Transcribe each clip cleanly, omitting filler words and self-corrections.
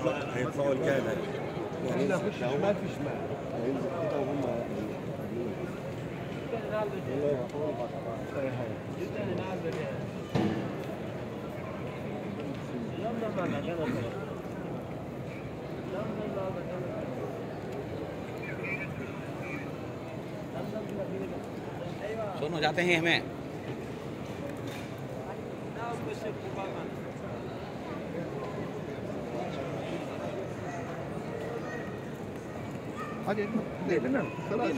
هيطلعوا الكهنة يعني هنا في شمال في شمال هينزل كده وهم सोनू जाते हैं हमें حاجة لنا خلاص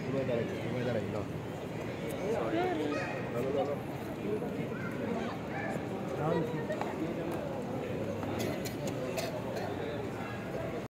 Come dare, come dare, no.